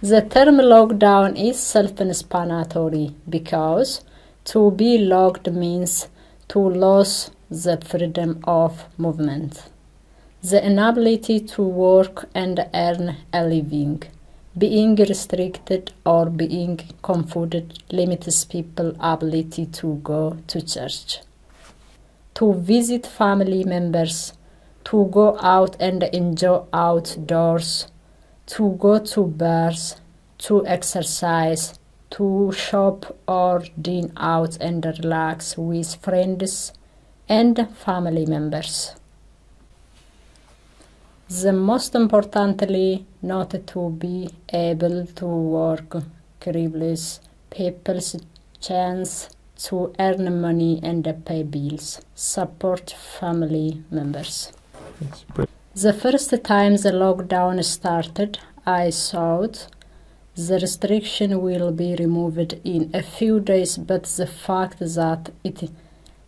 The term lockdown is self-explanatory because to be locked means to lose the freedom of movement, the inability to work and earn a living. Being restricted or being confined limits people's ability to go to church, to visit family members, to go out and enjoy outdoors, to go to bars, to exercise, to shop or dine out and relax with friends and family members. The most importantly, not to be able to work cripples people's chance to earn money and pay bills, support family members. The first time the lockdown started, I thought the restriction will be removed in a few days, but the fact that it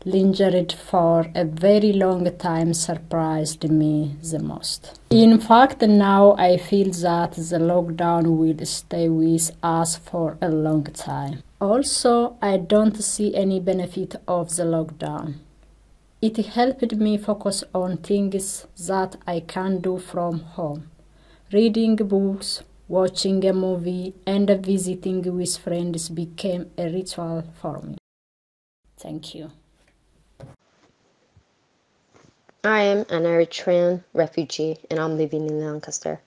lingered for a very long time surprised me the most. In fact, now I feel that the lockdown will stay with us for a long time. Also, I don't see any benefit of the lockdown. It helped me focus on things that I can do from home. Reading books, watching a movie, and visiting with friends became a ritual for me. Thank you. I am an Eritrean refugee and I'm living in Lancaster.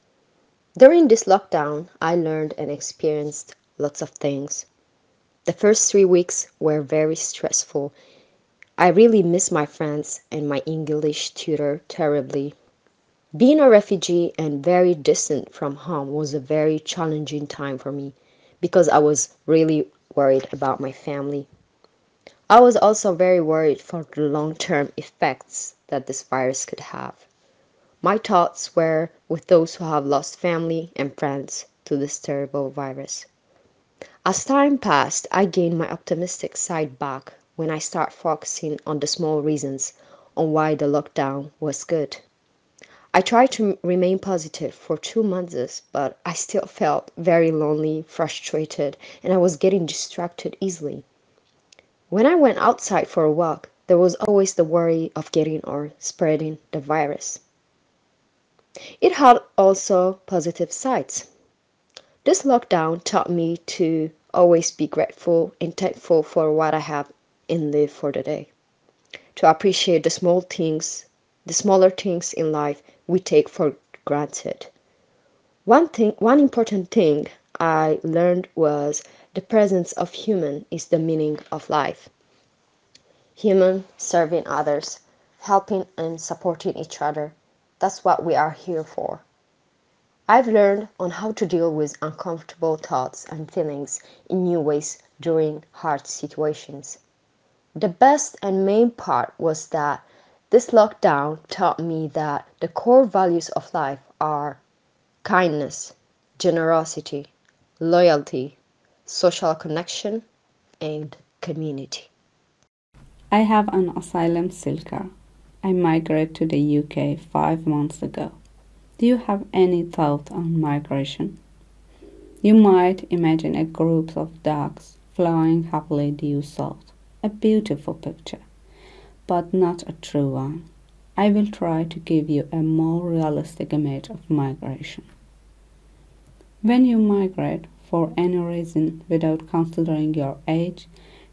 During this lockdown, I learned and experienced lots of things. The first 3 weeks were very stressful. I really miss my friends and my English tutor terribly. Being a refugee and very distant from home was a very challenging time for me because I was really worried about my family. I was also very worried for the long-term effects that this virus could have. My thoughts were with those who have lost family and friends to this terrible virus. As time passed, I gained my optimistic side back when I started focusing on the small reasons on why the lockdown was good. I tried to remain positive for 2 months, but I still felt very lonely, frustrated, and I was getting distracted easily. When I went outside for a walk, there was always the worry of getting or spreading the virus. It had also positive sides. This lockdown taught me to always be grateful and thankful for what I have and live for the day. To appreciate the smaller things in life we take for granted. One important thing I learned was the presence of human is the meaning of life. Human serving others, helping and supporting each other. That's what we are here for. I've learned on how to deal with uncomfortable thoughts and feelings in new ways during hard situations. The best and main part was that this lockdown taught me that the core values of life are kindness, generosity, loyalty, social connection, and community. I have an asylum seeker. I migrated to the UK 5 months ago. Do you have any thought on migration? You might imagine a group of ducks flying happily due south. A beautiful picture, but not a true one. I will try to give you a more realistic image of migration. When you migrate for any reason without considering your age,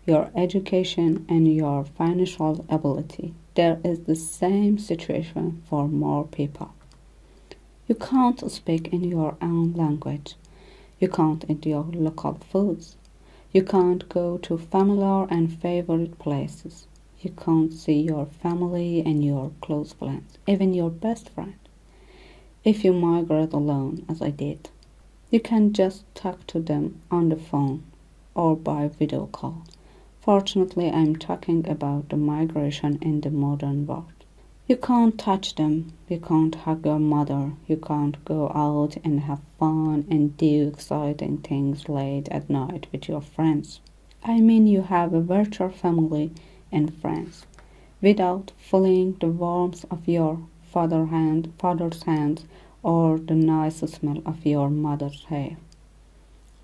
your education, and your financial ability, there is the same situation for more people. You can't speak in your own language. You can't eat your local foods. You can't go to familiar and favorite places. You can't see your family and your close friends, even your best friend. If you migrate alone, as I did, you can just talk to them on the phone or by video call. Fortunately, I'm talking about the migration in the modern world. You can't touch them, you can't hug your mother, you can't go out and have fun and do exciting things late at night with your friends. I mean, you have a virtual family and friends without feeling the warmth of your father's hand or the nice smell of your mother's hair.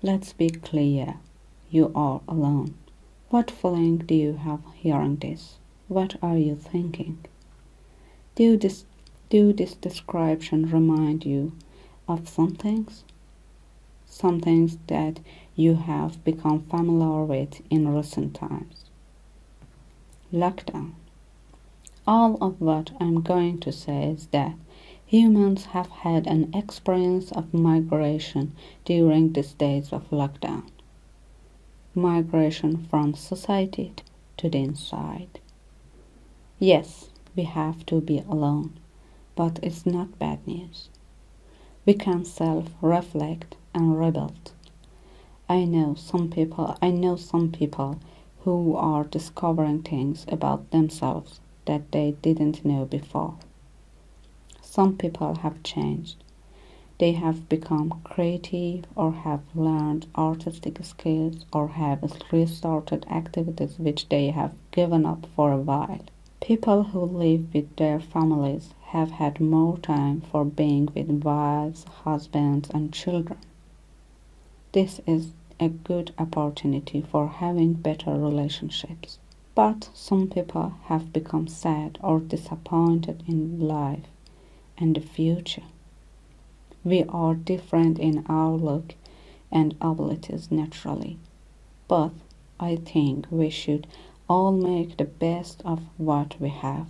Let's be clear. You are alone. What feeling do you have hearing this? What are you thinking? Do this description remind you of some things? Some things that you have become familiar with in recent times. Lockdown. All of what I'm going to say is that humans have had an experience of migration during these days of lockdown. Migration from society to the inside. Yes, we have to be alone, but it's not bad news. We can self-reflect and rebuild. I know some people who are discovering things about themselves that they didn't know before. Some people have changed. They have become creative or have learned artistic skills or have restarted activities which they have given up for a while. People who live with their families have had more time for being with wives, husbands, and children. This is a good opportunity for having better relationships. But some people have become sad or disappointed in life and the future. We are different in outlook and abilities naturally, but I think we should all make the best of what we have.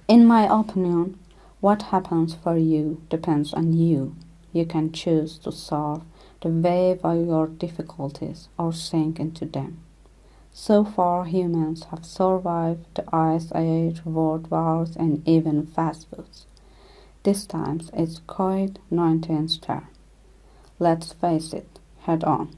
In my opinion, what happens for you depends on you. You can choose to surf the wave of your difficulties or sink into them. So far, humans have survived the Ice Age, world wars, and even fast foods. This time it's COVID-19's turn. Let's face it head on.